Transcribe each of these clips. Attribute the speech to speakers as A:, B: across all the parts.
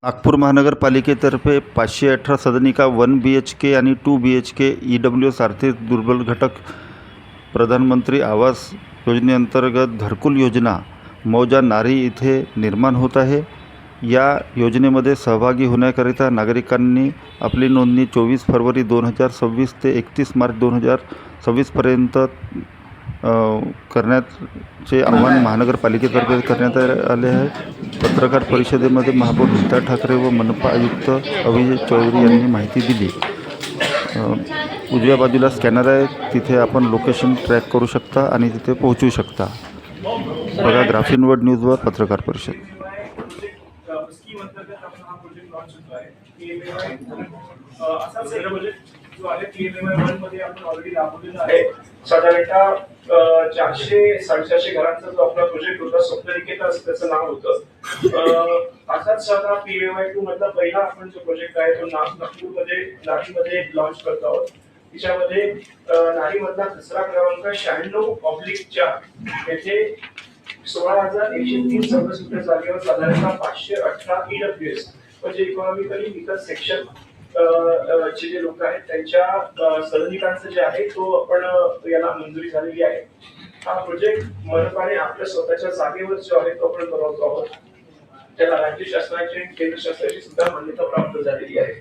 A: नागपूर महानगरपालिकेतर्फे 518 सदनिका 1 BHK आणि 2 BHK EWS आर्थिक दुर्बल घटक प्रधानमंत्री आवास योजनेअंतर्गत घरकुल योजना मौजा नारी इथे निर्माण होत आहे। या योजनेमध्ये सहभागी होण्याकरिता नागरिकांनी आपली नोंदणी 24 फरवरी 2026 ते 31 मार्च 2026 पर्यंत करण्याचे आवाहन महानगरपालिकेतर्फे करण्यात आले आहे। पत्रकार परिषदेमध्ये महापौर नीता ठाकरे व मनपा आयुक्त अभिजित चौधरी यांनी माहिती दिली। उजव्या बाजूला स्कॅनर आहे, तिथे आपण लोकेशन ट्रॅक करू शकता आणि तिथे पोहोचू शकता। बघा ग्राफिन वर्ल्ड न्यूजवर पत्रकार परिषद।
B: जो आहे PMAY 1 मध्ये आपण ऑलरेडी राबवलेला आहे। साधारणतः 400-450 घरांचा जो आपला प्रोजेक्ट होता, स्वप्ननिकेतन असं त्याचं नाव होतं। असाच साधा PMAY 2 मधला पहिला आपण जो प्रोजेक्ट आहे तो नागपूरमध्ये नारीमध्ये लॉन्च करत आहोत। तिच्यामध्ये नारीमधला कचरा क्रमांक 96/4 येथे 16,103 चौरस जागेवर साधारणतः 518 EWS म्हणजे इकॉनॉमिकली वीकर सेक्शन जे लोक आहेत त्यांच्या सदनिकांचं जे आहे तो आपण याला मंजुरी झालेली आहे। हा प्रोजेक्ट मनपाने आपल्या स्वतःच्या जागेवर जो आहे तो आपण बनवतो आहोत। त्याला राज्य शासनाची आणि केंद्र शासनाची सुद्धा मान्यता प्राप्त झालेली आहे।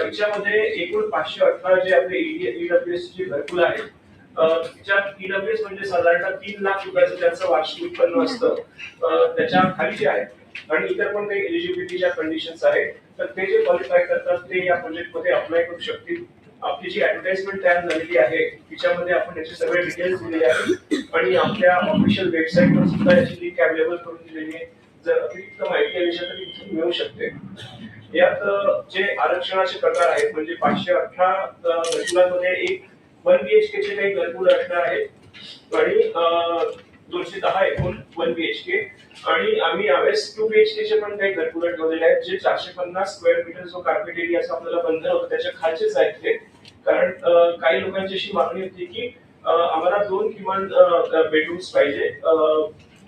B: याच्यामध्ये एकूण 518 जे आपले EWS ची घरकुल आहे, त्याच्यात EWS म्हणजे साधारणतः 3 लाख रुपयाचं त्यांचं वार्षिक उत्पन्न असतं। त्याच्या खाली जे आहे आणि इतर पण काही एलिजिबिलिटीच्या कंडिशन्स आहेत, तर ते जे क्वालिफाय करतात ते या प्रोजेक्ट मध्ये अप्लाय करू शकतील। आपली जी ऍडव्हर्टाइजमेंट तयार झालेली आहे तिच्यामध्ये आपण याचे सगळे डिटेल्स दिलेले आहेत आणि आपल्या ऑफिशियल वेबसाईटवर सुद्धा याची लिंक अवेलेबल करून दिलेली आहे। जर अतिरिक्त माहिती हवी असेल तर इथून मिळू शकते। यात जे आरक्षणाचे प्रकार आहेत म्हणजे 518 घरकुलांमध्ये एक 1 BHK चे काही घरकुल असणार आहेत आणि 210 एकूण 1 BHK आणि आम्ही यावेळेस 2 BHK चे पण काही घरकुल ठेवलेले आहेत जे 450 स्क्वेअर मीटर जो कार्पेट एरियाचा आपल्याला बंधन होतं त्याच्या खालचेच आहेत ते। कारण काही लोकांची अशी मागणी होती की आम्हाला 2 किमान बेडरूम्स पाहिजे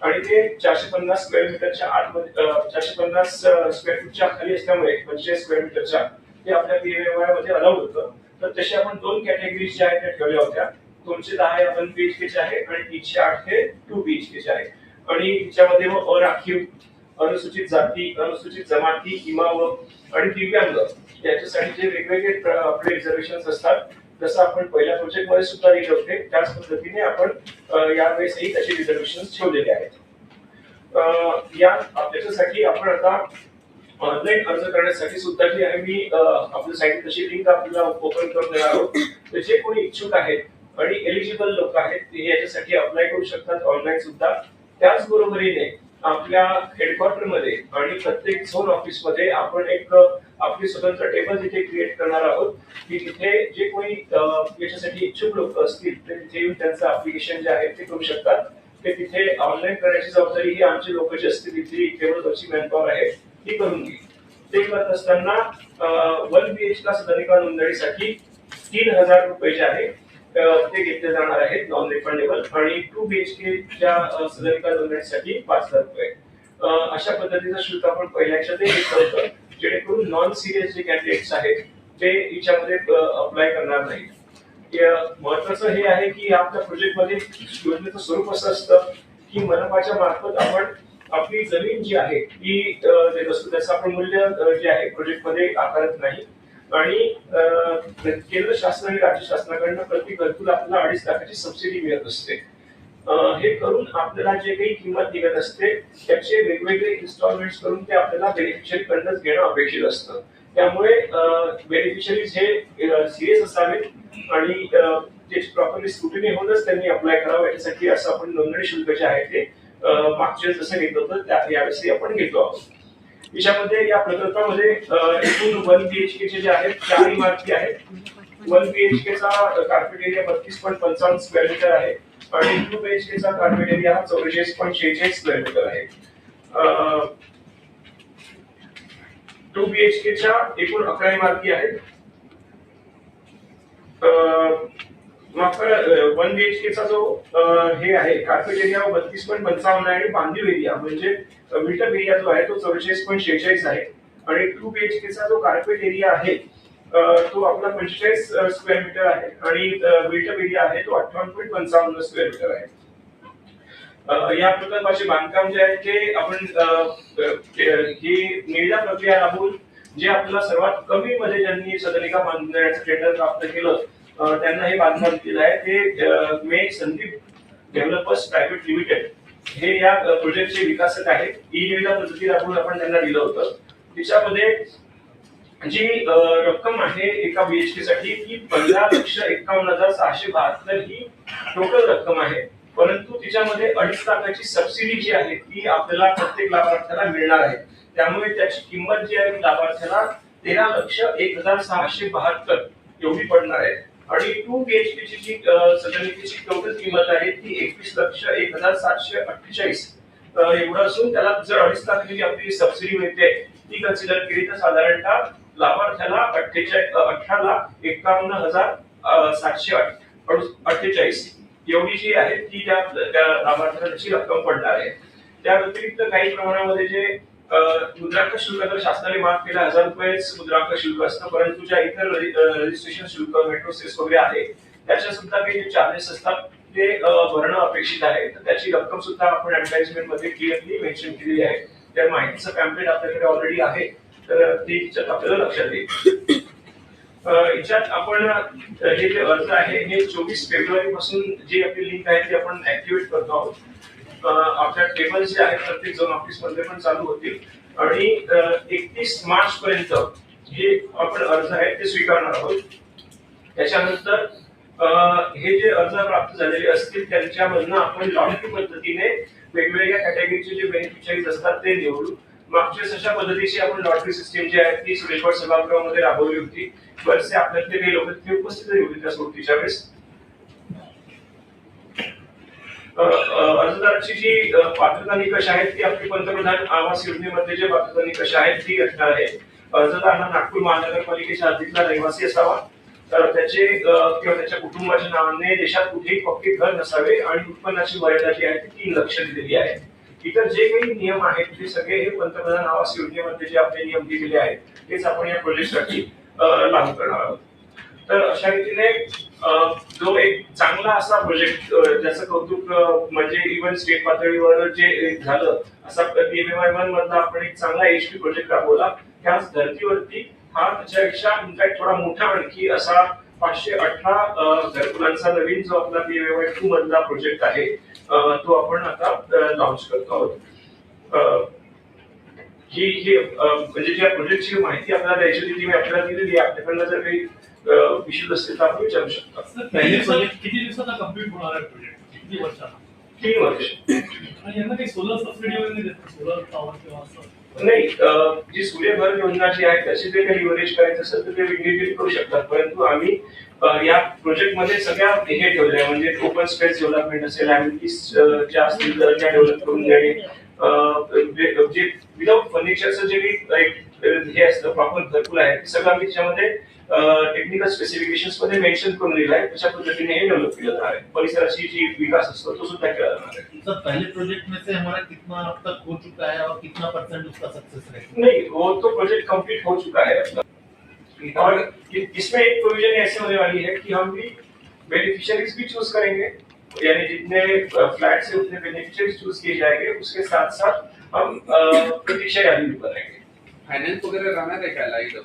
B: आणि ते 450 स्क्वेअर मीटरच्या आतमध्ये 450 स्क्वेअर फूटच्या खाली असल्यामुळे 45 स्क्वेअर मीटरच्या ते आपल्या PMAY मध्ये अलाउड होतं। तर तसे आपण 2 कॅटेगरीज ज्या आहेत त्या ठेवल्या होत्या। 210 हे 1 BHK चे आहे आणि 308 हे 2 BHK चे आहे। आणि त्याच्यामध्ये मग अराखीव, अनुसूचित जाती, अनुसूचित जमाती, इमावत आणि दिव्यांग याच्यासाठी जे वेगवेगळे आपले रिझर्वेशन्स असतात, जसं आपण पहिल्या प्रोजेक्ट मध्ये सुद्धा दिले होते त्याच पद्धतीने आपण यावेळेसही त्याचे रिझर्वेशन्स ठेवलेले आहेत। या त्याच्यासाठी आपण आता ऑनलाईन अर्ज करण्यासाठी सुद्धा जी आहे मी आपल्या साईट तशी लिंक आपल्याला ओपन करून देणार आहोत। तर जे कोणी इच्छुक आहेत आणि एलिजिबल लोक आहेत ते याच्यासाठी अप्लाय करू शकतात ऑनलाईन सुद्धा। त्याचबरोबरीने आपल्या हेडक्वार्टर मध्ये आणि प्रत्येक झोन ऑफिस मध्ये आपण एक आपली स्वतंत्र टेबल तिथे क्रिएट करणार आहोत की तिथे जे कोणी याच्यासाठी इच्छुक लोक असतील ते तिथे येऊन त्यांचं ऍप्लिकेशन जे आहे ते करू शकतात। ते तिथे ऑनलाईन करण्याची जबाबदारी ही आमची लोक जी असते तिथली टेबलवरची मॅनपॉवर आहे ती करून घेईल। ते करत असताना 1 BHK सदनिका नोंदणीसाठी 3000 रुपये जे आहे ते घेतले जाणार आहेत नॉन रिफंडेबल आणि 2 BHK च्या सदनिका नोंदणीसाठी 5000 रुपये अशा पद्धतीचं शुल्क आपण पहिल्याच्या ते घेतलं होतं, जेणेकरून नॉन सिरियस जे कॅन्डिडेट्स आहेत ते याच्यामध्ये अप्लाय करणार नाहीत। महत्वाचं हे आहे की आपल्या प्रोजेक्ट मध्ये योजनेचं स्वरूप असं असतं की मनपाच्या मार्फत आपण आपली जमीन जी आहे ती त्याचं आपण मूल्य जे आहे प्रोजेक्ट मध्ये आकारत नाही आणि केंद्र शासन आणि राज्य शासनाकडून प्रति घरकुल आपल्याला 2.5 लाखाची सबसिडी मिळत असते। हे करून आपल्याला जे काही किंमत निघत असते त्याचे वेगवेगळे इन्स्टॉलमेंट्स करून ते आपल्याला बेनिफिशियरी कडूनच घेणं अपेक्षित असतं। त्यामुळे बेनिफिशियरीज हे सिरियस असावेत आणि त्याची प्रॉपरली स्क्रुटिनी होऊनच त्यांनी अप्लाय करावं याच्यासाठी असं आपण नोंदणी शुल्क जे आहे ते मागच्या जसं घेतलं होतं त्या यावेळेस आपण घेतो आहोत। याच्यामध्ये या प्रकल्पामध्ये एकूण 1 BHK चे जे आहेत 4 इमारती आहेत। 1 BHK चा कार्पेट एरिया 32.55 स्क्वेअर मीटर आहे आणि 2 BHK चा कार्पेट एरिया 44.46 स्क्वेअर मीटर आहे। 2 BHK च्या एकूण 11 इमारती आहेत। 1 BHK चा जो हे आहे कार्पेट एरिया 32.55 आहे आणि बांधीव एरिया म्हणजे बिल्ट अप एरिया जो आहे तो 44.46 आहे। आणि 2 BHKचा जो कार्पेट एरिया आहे तो आपला 45 स्क्वेअर मीटर आहे आणि बिल्टअप एरिया आहे तो 58.55 स्क्वेअर मीटर आहे. या प्रकल्पाचे बांधकाम जे आहे ते आपण ही निविदा प्रक्रिया राबवून जे आपल्याला सर्वात कमी मध्ये ज्यांनी सदनिका बांधण्याचं टेंडर प्राप्त केलं त्यांना हे बांधकाम दिलं आहे ते मे संदीप डेव्हलपर्स प्रायव्हेट लिमिटेड हे या प्रोजेक्टचे विकासक आहेत. ही निविदा पद्धती राबवून आपण त्यांना दिलं होतं. तिच्यामध्ये जी रक्कम आहे एका बीएचके साठी ती 15,51,672 ही टोटल रक्कम आहे. परंतु तिच्यामध्ये 2.5 लाखाची सबसिडी जी आहे ती आपल्याला प्रत्येक लाभार्थ्याला मिळणार आहे. त्यामुळे त्याची किंमत जी आहे लाभार्थ्याला 13,01,672 एवढी पडणार आहे. आणि 2 BHK ची जी सदनिकेची टोटल किंमत आहे ती 21,01,748 एवढं असून त्याला जर 2.5 लाखाची आपली सबसिडी मिळते ती कन्सिडर केली तर साधारणतः लाभार्थ्याला 18,51,748 एवढी जी आहे ती त्या लाभार्थ्याला त्याची रक्कम पडणार आहे. त्या व्यतिरिक्त काही प्रमाणामध्ये जे मुद्रांक शुल्क तर शासनाने माफ केलं 1,000 रुपये मुद्रांक शुल्क असतं, परंतु ज्या इतर रजिस्ट्रेशन शुल्क मेट्रो सेस वगैरे आहे त्याच्या सुद्धा काही जे चार्जेस असतात ते भरणं अपेक्षित आहे. तर त्याची रक्कम सुद्धा आपण ऍडव्हर्टाइजमेंट मध्ये क्लिअरली मेन्शन केलेली आहे. त्या माहितीचं पॅम्पलेट आपल्याकडे ऑलरेडी आहे तर ती तिच्यात आपल्याला लक्षात येईल. याच्यात आपण हे जे अर्ज आहे हे 24 फेब्रुवारी पासून जी आपली लिंक आहे ती आपण ऍक्टिव्हेट करतो आहोत. आपल्या टेबल्स जे आहेत प्रत्येक झोन ऑफिस मध्ये पण चालू होतील आणि 31 मार्च पर्यंत हे आपण अर्ज आहेत ते स्वीकारणार आहोत. त्याच्यानंतर हे जे अर्ज प्राप्त झालेले असतील त्यांच्यामधनं आपण लॉटरी पद्धतीने वेगवेगळ्या कॅटेगरीचे जे बेनिफिशियरीज असतात ते निवडू. मागच्या अशा पद्धतीची आपण लॉटरी सिस्टीम जी आहे ती सुरेशवाड सभागृहामध्ये राबवली होती. बरेचसे आपल्यातले काही लोक तिथे उपस्थित होते त्या सोडतीच्या वेळेस. अर्जदाराची जी पात्रता निकष आहेत ती आपली पंतप्रधान आवास योजनेमध्ये जे पात्रता निकष आहेत ती असणार आहे. अर्जदारांना नागपूर महानगरपालिकेच्या हद्दीतला रहिवासी असावा, त्याचे किंवा त्याच्या कुटुंबाच्या नावाने देशात कुठेही पक्के घर नसावे आणि उत्पन्नाची मर्यादा जी आहे ती 3 लाख दिलेली आहे. इतर जे काही नियम आहेत ते सगळे हे पंतप्रधान आवास योजनेमध्ये जे आपले नियम दिलेले आहेत तेच आपण या प्रोजेक्टसाठी लागू करणार आहोत. तर अशा रीतीने जो एक चांगला असा प्रोजेक्ट ज्याचं कौतुक म्हणजे इव्हन स्टेट पातळीवर जे झालं असा PMAY1 मधला आपण एक चांगला HP प्रोजेक्ट राबवला. त्याच धर्तीवरती हा त्याच्यापेक्षा इनफॅक्ट थोडा मोठा आणखी असा 518 घरकुलांचा नवीन जो आपला PMAY2 मधला प्रोजेक्ट आहे तो आपण आता लॉन्च करतो आहोत. ही म्हणजे ज्या प्रोजेक्टची माहिती आपल्याला द्यायची होती ती मी आपल्याला दिलेली आहे. आपल्याकडनं जर काही इश्यूज असतील तर आपण विचारू शकता.
C: पहिले प्रोजेक्ट किती दिवसाचा कंप्लीट होणार आहे प्रोजेक्ट? किती वर्षाला?
B: 3 वर्ष.
C: आणि यांना काही सोलर सबसिडी वगैरे देतात? सोलर पॉवर किंवा असं
B: नाही, जी सूर्यघर योजना जी आहे त्याची जे काही लिव्हरेज करायचं असेल तर ते इंडिव्हिज्युअली करू शकतात. परंतु आम्ही या प्रोजेक्ट मध्ये सगळ्या हे ठेवले म्हणजे ओपन स्पेस डेव्हलपमेंट असेल, ॲम्निटीज ज्या असतील त्या डेव्हलप करून देणे, जे विदाउट फर्निचरचं जे काही हे असतं प्रॉपर घरकुल आहे ते सगळं आम्ही त्याच्यामध्ये टेक्निकल स्पेसिफिकेशंस मध्ये मेन्शन करून दिलं आहे. तशा पद्धतीने हे डेव्हलप केलं जाणार आहे. परिसराची जी विकास असतो तो सुद्धा केला जाणार आहे.
D: सर, पहले प्रोजेक्ट में से हमारा कितना अब तक हो चुका है और कितना परसेंट उसका सक्सेस रेट?
B: नहीं, वो तो प्रोजेक्ट कंप्लीट हो चुका है अपना. और इसमें एक प्रोविजन ऐसे होने वाली है कि हम भी बेनिफिशियरीज भी चूज करेंगे, यानी जितने फ्लैट से उतने बेनिफिशियरीज चूज किए जाएंगे. उसके साथ साथ हम प्रतीक्षा यादी भी बनाएंगे.
E: फायनान्स वगैरे राहणार आहे का लाईट?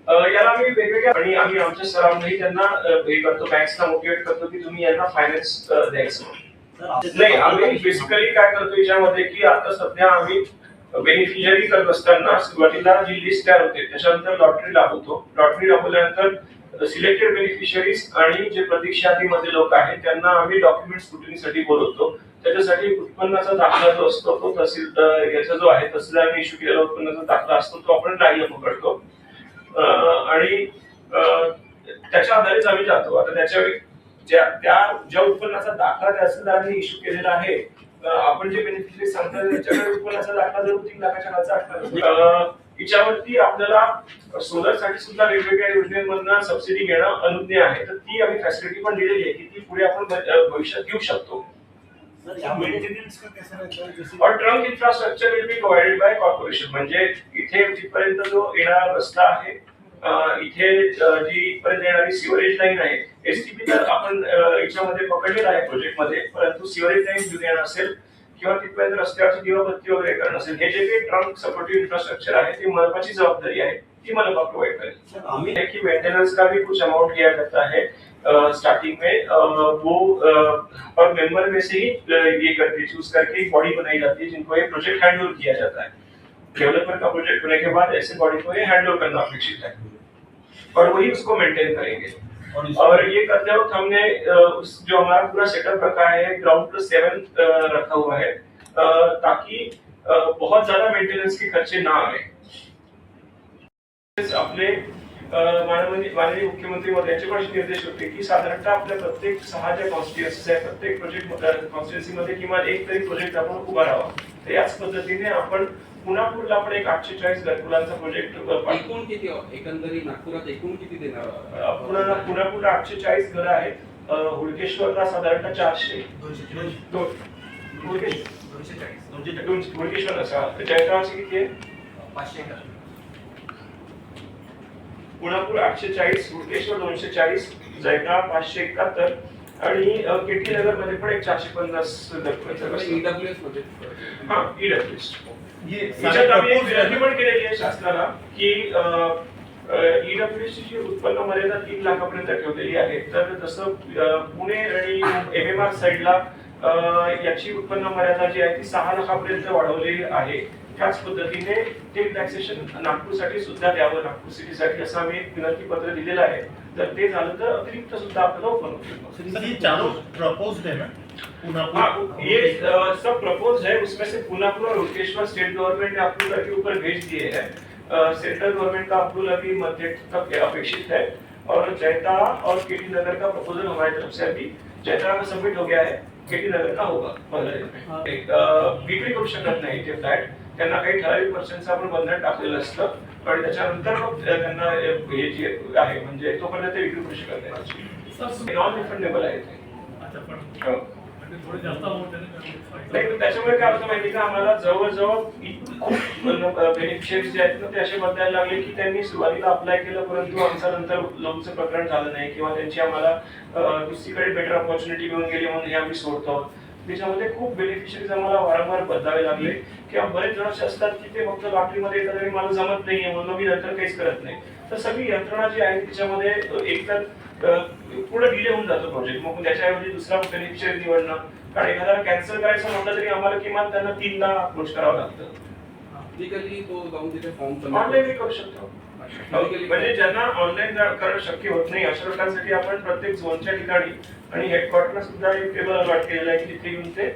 B: याला आम्ही वेगवेगळ्या आणि आम्ही आमच्या सरांनाही त्यांना हे करतो, बँक्सना मोटिवेट करतो की तुम्ही यांना फायनान्स द्यायचं. नाही, आम्ही बेसिकली काय करतो याच्यामध्ये की आता सध्या आम्ही बेनिफिशियरी करत असताना सुरुवातीला जी लिस्ट तयार होते त्याच्यानंतर लॉटरी राबवतो. लॉटरी राबवल्यानंतर सिलेक्टेड बेनिफिशियरीज आणि जे प्रतीक्षा यादीमध्ये लोक आहेत त्यांना आम्ही डॉक्युमेंट स्क्रुटिनीसाठी बोलवतो. त्याच्यासाठी उत्पन्नाचा दाखला जो असतो तो याचा जो आहे तहसीलदारांनी इश्यू केलेला उत्पन्नाचा दाखला असतो तो आपण ग्राह्य पकडतो आणि त्याच्या आधारेच आम्ही जातो. आता त्याच्या ज्या उत्पन्नाचा दाखला तहसीलदारांनी इश्यू केलेला आहे आपण जे बेनिफिशियरी सांगतात त्याच्याकडे उत्पन्नाचा दाखला जर 3 लाखाच्या खालचा असणार याच्यावरती आपल्याला सोलर साठी सुद्धा वेगवेगळ्या योजनेमधून सबसिडी घेणं अनुज्ञेय आहे. तर ती आम्ही फॅसिलिटी पण दिलेली आहे की ती पुढे आपण भविष्यात घेऊ शकतो.
D: सर,
F: मेंटेनेंस का कैसा रहता है जैसे
B: और trunk infrastructure will be provided bye corporation. म्हणजे इथे जिथपर्यंत जो येणारा रस्ता आहे, इथे जी इथपर्यंत येणारी सिवरेज लाईन आहे, एसटीपी तर आपण याच्यामध्ये पकडलेला आहे प्रोजेक्टमध्ये, परंतु सिवरेज लाईन जुने असेल किंवा तिथपर्यंत रस्त्यावरची दिवाबत्ती वगैरे करणं असेल, हे जे काही ट्रंक सपोर्टिव्ह इन्फ्रास्ट्रक्चर आहे ते मनपाची जबाबदारी आहे, ती मनपा प्रोवाइड करेल.
F: सर आम्ही
B: कि मेंटेनेंस का भी कुछ अमाउंट किया जाता है स्टार्टिंग में, वो और मेंबर में से ही ये करके चूज करके एक बॉडी बनाई जाती है जिनको ये प्रोजेक्ट हैंड ओवर किया जाता है. डेवलपर का प्रोजेक्ट होने के बाद ऐसे बॉडी को ये हैंड ओवर करना अपेक्षित है और वही उसको मेंटेन करेंगे. और ये करते वक्त हमने जो हमारा पूरा सेटअप रखा है ग्राउंड प्लस 7 रखा हुआ है, ताकि बहुत ज्यादा मेंटेनेंस के खर्चे ना आए. आपले माननीय मुख्यमंत्री महोदयांचे पण निर्देश होते की साधारणतः आपल्या प्रत्येक 6 ज्या कॉन्स्टिट्युएन्सीज आहेत, प्रत्येक प्रोजेक्ट कॉन्स्टिट्युएन्सीमध्ये किमान एक तरी प्रोजेक्ट आपण उभा राहावा. तर याच पद्धतीने आपण पुण्यापूरला आपण एक 840 घरकुलांचा प्रोजेक्ट
E: एकूण किती एकंदरीत नागपुरात एकूण किती देणार?
B: पुण्यापूरला 840 घरं आहेत. हुडकेश्वरला साधारणतः 400. हुडकेश्वर असा जयगावचे किती आहे?
F: 500
B: पुण्यापूर 840, हुडकेश्वर 240, जयगाव 571 आणि केटी नगर मध्ये पण एक 450 घरकुलांचा
E: ईडब्ल्यूएस प्रोजेक्ट.
B: हा, ईडब्ल्यूएस.
D: ये
B: याच्यात आम्ही एक विनंती पण केलेली आहे शासनाला की ईडब्ल्यूएस ची उत्पन्न मर्यादा 3 लाखापर्यंत ठेवलेली आहे. तर जसं पुणे आणि एमएमआर साइडला याची उत्पन्न मर्यादा जी आहे ती 6 लाखापर्यंत वाढवलेली आहे. त्याच पद्धतीने ते टॅक्सेशन नागपूरसाठी सुद्धा द्यावं, नागपूर सिटीसाठी, असं आम्ही एक विनंती पत्र दिलेलं आहे. जर ते झालं तर अतिरिक्त सुद्धा आपल्याला ओपन होईल.
D: सर ये चारों प्रपोज्ड है ना पुनापुर?
B: ये सब प्रपोज है, उसमें से पुनापुर और हुडकेश्वर स्टेट गवर्नमेंट ने अप्रूवल के ऊपर भेज दिए हैं. सेंट्रल गवर्नमेंट का अप्रूवल अभी मध्य तक अपेक्षित है और जयता और केटी नगर का प्रपोजल हमारी तरफ से अभी जयता का सबमिट हो गया है, केटी नगर का होगा 15 दिन में. विक्री करू शकत नाही ते फ्लॅट, त्यांना काही ठराविक पर्सेंटचं आपण बंधन टाकलेलं असतं आणि त्याच्यानंतर मग त्यांना हे जे आहे म्हणजे तोपर्यंत ते विक्री करू शकत नाही. नॉन रिफंडेबल आहे ते.
C: अच्छा, पण
B: हो.
C: म्हणजे थोडे जास्त amount आहे ना
B: नाही, त्याच्यामुळे काय होतं माहिती का, आम्हाला जवळजवळ खूप बेनिफिशियरीज जे आहेत ना ते असे बदलायला लागले की त्यांनी सुरुवातीला अप्लाय केलं, परंतु आमचं नंतर लोनचं प्रकरण झालं नाही किंवा त्यांची आम्हाला दुसरीकडे बेटर ऑपॉर्च्युनिटी मिळून गेली म्हणून हे आम्ही सोडतो. त्याच्यामध्ये खूप बेनिफिशियरीज आम्हाला वारंवार बदलावे लागले किंवा बरेच जण असे असतात की ते फक्त लॉटरीमध्ये येतात आणि मला जमत नाहीये म्हणून मी नंतर काहीच करत नाही. तर सगळी यंत्रणा जी आहे त्याच्यामध्ये एकतर पुढे डिले होऊन जातो प्रोजेक्ट, मग त्याच्याऐवजी दुसरा बेनिफिशियरी निवडणं, कारण एखाद्याला कॅन्सल करायचं म्हटलं तरी आम्हाला किमान त्यांना 3दा अप्रोच करावं लागतं.
E: लीगली तो जाऊन तिथे फॉर्म
B: ऑनलाईन करू शकतो. म्हणजे ज्यांना ऑनलाईन करणं शक्य होत नाही अशा लोकांसाठी आपण प्रत्येक झोनच्या ठिकाणी आणि हेडक्वार्टरला सुद्धा एक टेबल अलॉट केलेला आहे की तिथे येऊन ते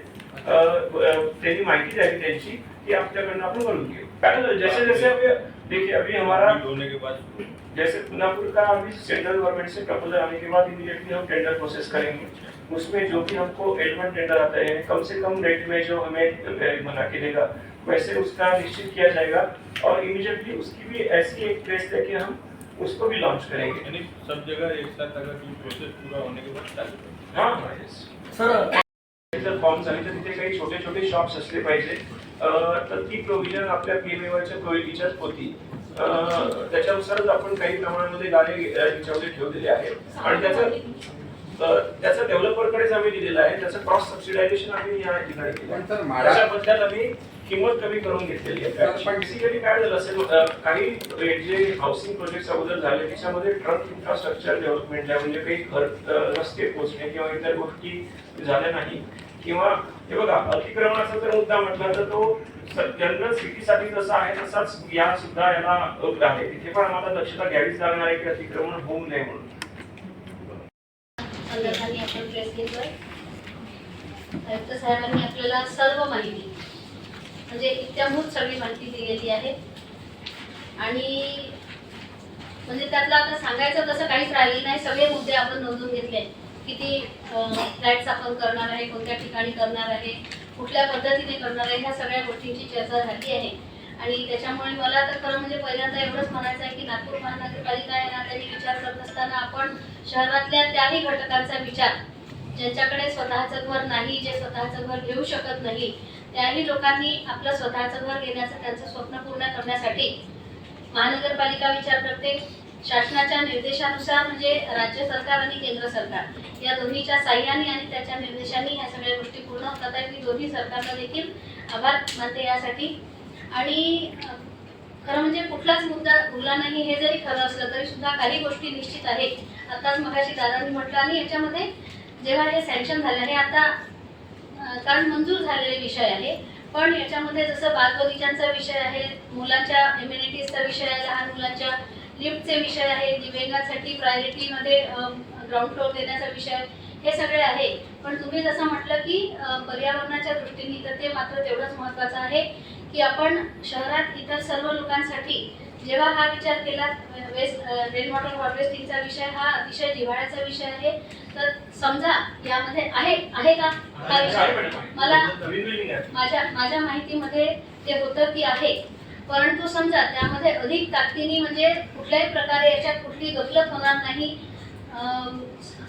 B: त्यांनी माहिती द्यावी त्यांची की आपल्याकडनं आपण भरून घेऊ. कारण जैसे जैसे देखिए अभी हमारा
F: होने के बाद
B: जैसे पुनापुर का अभी सेंट्रल गवर्नमेंट से प्रपोजल आने के बाद इमीडिएटली हम टेंडर प्रोसेस करेंगे. उसमें जो भी हमको L1 टेंडर आता है कम से कम रेट में जो हमें बना के देगा वैसे उसका निश्चित किया जाएगा और इमीडिएटली उसकी भी ऐसी एक प्रेस लेके हम उसको भी लॉन्च करेंगे.
F: यानी सब जगह एक साथ अगर प्रोसेस पूरा होने के बाद चालू.
B: हाँ yes. जर फॉर्म झाले तर तिथे काही छोटे छोटे शॉप्स असले पाहिजे, तर ती प्रोव्हिजन आपल्या PMAच्या प्रोव्हिजनच्याच होती. त्याच्यानुसारच आपण काही प्रमाणामध्ये गाळे याच्यामध्ये ठेवलेले आहेत आणि त्याचं डेव्हलपरकडेच आम्ही दिलेलं आहे. त्याचं क्रॉस सबसिडायझेशन आम्ही या ठिकाणी केलं. त्याच्या बदल्यात आम्ही किंमत कमी करून घेतलेली आहे. पण बेसिकली काय झालं असेल, काही जे हाऊसिंग प्रोजेक्ट अगोदर झाले त्याच्यामध्ये ट्रंक इन्फ्रास्ट्रक्चर डेव्हलपमेंट आहे, म्हणजे काही घर रस्ते पोहोचणे किंवा इतर गोष्टी झाल्या नाही, किंवा हे बघा अतिक्रमणाचा जर मुद्दा म्हटला तर तो जनरल सिटीसाठी जसा आहे तसाच या सुद्धा याला आहे. तिथे पण आम्हाला दक्षता घ्यावीच लागणार आहे की अतिक्रमण होऊ नये म्हणून.
G: संदर्भाने आपण प्रेस घेतोय. आयुक्त साहेबांनी आपल्याला सर्व माहिती म्हणजे इत्याभूत सगळी माहिती दिलेली आहे आणि म्हणजे त्यातलं आता सांगायचं तसं काहीच राहिलं नाही. सगळे मुद्दे आपण नोंदून घेतले. किती फ्लॅट्स आपण करणार आहे, कोणत्या ठिकाणी करणार आहे, कुठल्या पद्धतीने करणार आहे, ह्या सगळ्या गोष्टींची चर्चा झाली आहे. आणि त्याच्यामुळे मला तर खरं म्हणजे पहिल्यांदा एवढंच म्हणायचं आहे की नागपूर महानगरपालिका या नात्याने विचार करत असताना आपण शहरातल्या त्याही घटकांचा विचार ज्यांच्याकडे स्वतःचं घर नाही, जे स्वतःचं घर घेऊ शकत नाही, त्याही लोकांनी आपलं स्वतःचं घर घेण्याचं त्यांचं स्वप्न पूर्ण करण्यासाठी महानगरपालिका विचार करते. शासनाच्या निर्देशानुसार म्हणजे राज्य सरकार आणि केंद्र सरकार या दोन्हीच्या साह्याने आणि त्याच्या निर्देशांनी ह्या सगळ्या गोष्टी पूर्ण होतात आहे. मी दोन्ही सरकारला देखील आभार मानते यासाठी. आणि खरं म्हणजे कुठलाच मुद्दा उरला नाही हे जरी खरं असलं तरी सुद्धा काही गोष्टी निश्चित आहेत. आताच मगाशी दादांनी म्हटलं आणि याच्यामध्ये जेव्हा हे सँक्शन झालं हे आता कारण मंजूर झालेले विषय आहे, पण याच्यामध्ये जसं बालबगीच्यांचा विषय आहे, मुलांच्या इम्युनिटीजचा विषय आहे, लहान मुलांच्या लिफ्टचे विषय आहे, दिव्यांगांसाठी प्रायोरिटीमध्ये ग्राउंड फ्लोअर देण्याचा विषय, हे सगळे आहे. पण तुम्ही जसं म्हटलं की पर्यावरणाच्या दृष्टीने तर ते मात्र तेवढंच महत्त्वाचं आहे की आपण शहरात इतर सर्व लोकांसाठी जेव्हा हा विचार केला, रेन वॉटर हार्वेस्टिंगचा विषय हा अतिशय जिव्हाळ्याचा विषय आहे. तर समजा यामध्ये आहे का हा विषय? मला माझ्या माहितीमध्ये ते होतं की आहे, परंतु समजा त्यामध्ये अधिक ताकदीने म्हणजे कुठल्याही प्रकारे याच्यात कुठली गफलत होणार नाही,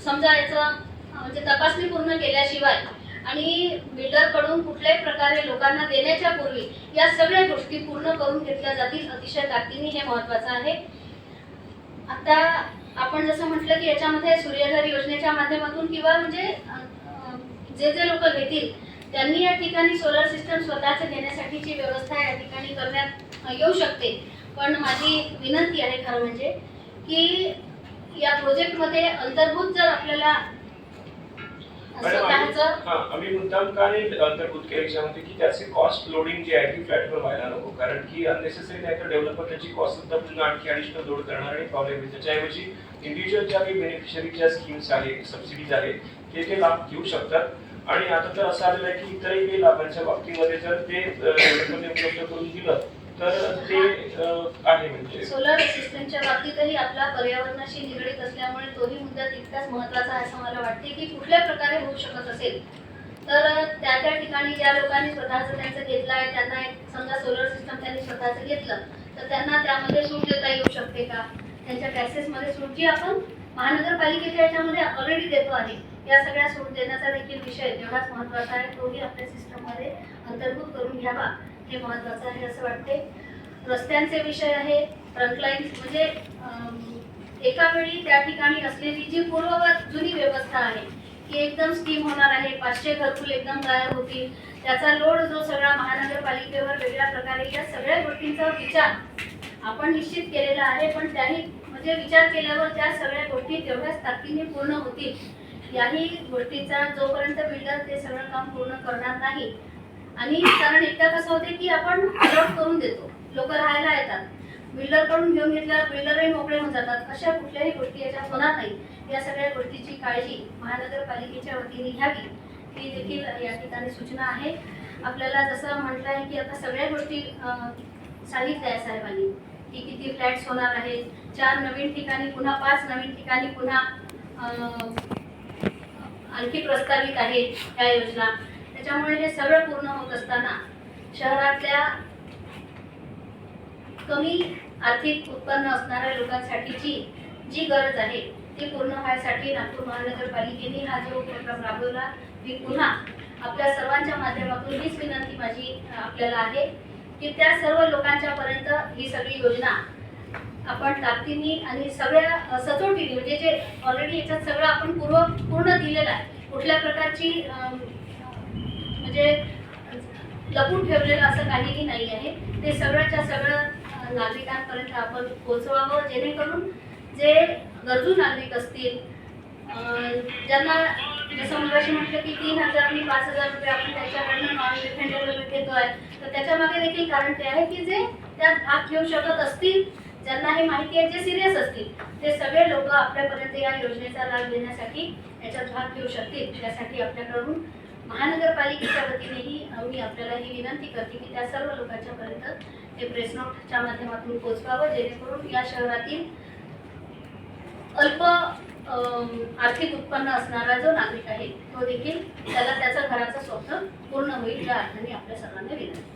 G: समजा याचं म्हणजे तपासणी पूर्ण केल्याशिवाय आणि बिल्डरकडून कुठल्याही प्रकारे लोकांना देण्याच्या पूर्वी या सगळ्या गोष्टी पूर्ण करून घेतल्या जातील अतिशय ताकदीने, हे महत्त्वाचं आहे. आता आपण जसं म्हटलं की याच्यामध्ये सूर्यघर योजनेच्या माध्यमातून किंवा म्हणजे जे लोक घेतील त्यांनी या ठिकाणी सोलर सिस्टम स्वतःच घेण्यासाठीची व्यवस्था या ठिकाणी करण्यात येऊ शकते. पण माझी विनंती आहे खरं म्हणजे की या प्रोजेक्टमध्ये अंतर्भूत जर आपल्याला स्वतःचं
B: आम्ही मुद्दाम का नाही अंतर्भूत केलं याच्यामध्ये की त्याची कॉस्ट लोडिंग जी आहे ती फ्लॅटवर व्हायला नको, कारण की अननेसेसरी नाही तर डेव्हलपर त्याची कॉस्ट सुद्धा पुन्हा आणखी ॲडिशनल लोड करणार आणि प्रॉब्लेम येईल. त्याच्याऐवजी इंडिव्हिज्युअल ज्या काही बेनिफिशरीच्या स्कीम्स आहेत, सबसिडीज आहेत, ते लाभ घेऊ शकतात. आणि आता तर असं आलेलं आहे की इतरही काही लाभांच्या बाबतीमध्ये जर ते उपलब्ध करून दिलं तर ते आहे. म्हणजे
G: सोलर सिस्टमच्या बाबतीतही आपला पर्यावरणाशी निगडीत असल्यामुळे तोही मुद्दा तितकाच महत्त्वाचा आहे असं मला वाटते की कुठल्या प्रकारे होऊ शकत असेल तर त्या ठिकाणी ज्या लोकांनी स्वतःचं त्यांचं घेतलं आहे त्यांना एक समजा सोलर सिस्टम त्यांनी स्वतःचं घेतलं तर त्यांना त्यामध्ये सूट देता येऊ शकते का? त्यांच्या टॅक्सेसमध्ये सूट जी आपण महानगरपालिकेच्या याच्यामध्ये ऑलरेडी देतो आहे, या सगळ्या सूट देण्याचा देखील विषय तेवढाच महत्त्वाचा आहे, तोही आपल्या सिस्टममध्ये अंतर्भूत करून घ्यावा हे महत्त्वाचं आहे असं वाटते. रस्त्यांचे विषय आहे, ट्रंकलाईन्स म्हणजे एका वेळी त्या ठिकाणी असलेली जी पूर्ववत जुनी व्यवस्था आहे की एकदम स्कीम होणार आहे, 500 घरकुल एकदम तयार होतील, त्याचा लोड जो सगळा महानगरपालिकेवर वेगळ्या प्रकारे, या सगळ्या गोष्टींचा विचार आपण निश्चित केलेला आहे. पण त्याही म्हणजे विचार केल्यावर त्या सगळ्या गोष्टी तेवढ्याच ताकदीने पूर्ण होतील याही गोष्टीचा जोपर्यंत बिल्डर ते सगळं काम पूर्ण करणार नाही. आणि कारण एकदा कसं होते की आपण अलॉट करून देतो, लोक राहायला येतात, बिल्डरकडून घेऊन घेतल्यावर बिल्डरही मोकळे होऊन जातात, अशा कुठल्याही गोष्टी याच्यात होणार नाही. या सगळ्या गोष्टीची काळजी महानगरपालिकेच्या वतीने घ्यावी ही देखील या ठिकाणी सूचना आहे. आपल्याला जसं म्हटलं आहे की आता सगळ्या गोष्टी सांगितल्या आहे साहेबांनी की किती फ्लॅट्स होणार आहेत, 4 नवीन ठिकाणी पुन्हा 5 नवीन ठिकाणी पुन्हा आणखी प्रस्तावित आहेत ह्या योजना. त्याच्यामुळे हे सगळं पूर्ण होत असताना शहरातल्या कमी आर्थिक उत्पन्न असणाऱ्या लोकांसाठीची जी गरज आहे ती पूर्ण व्हायसाठी नागपूर महानगरपालिकेने हा जो उपक्रम राबवला, मी पुन्हा आपल्या सर्वांच्या माध्यमातून हीच विनंती माझी आपल्याला आहे की त्या सर्व लोकांच्या पर्यंत ही सगळी योजना आपण ताकदीने आणि सगळ्या सचोटीने म्हणजे जे ऑलरेडी याच्यात सगळं आपण पूर्ण दिलेलं आहे, कुठल्या प्रकारची म्हणजे लपून ठेवलेलं असं काहीही नाही आहे. ते सगळ्याच्या सगळं नागरिकांपर्यंत आपण पोहोचवावं जेणेकरून जे गरजू नागरिक असतील, ज्यांना जसं मगाशी म्हटलं की 3,000 आणि 5,000 रुपये आपण त्याच्याकडनं नॉन रिफंडेबल घेतोय, तर त्याच्या मागे देखील कारण ते आहे की जे त्यात भाग घेऊ शकत असतील, ज्यांना हे माहिती आहे, जे सिरियस असतील, ते सगळे लोक आपल्यापर्यंत या योजनेचा लाभ घेण्यासाठी याच्यात भाग घेऊ शकतील. त्यासाठी आपल्याकडून महानगरपालिकेच्या वतीनेही मी आपल्याला ही विनंती करते की त्या सर्व लोकांच्या पर्यंत हे प्रेस नोटच्या माध्यमातून पोहोचवावं जेणेकरून या शहरातील अल्प आर्थिक उत्पन्न असणारा जो नागरिक आहे तो देखील त्याला त्याचं घराचं स्वप्न पूर्ण होईल या अर्थाने आपल्या सर्वांना विनंती.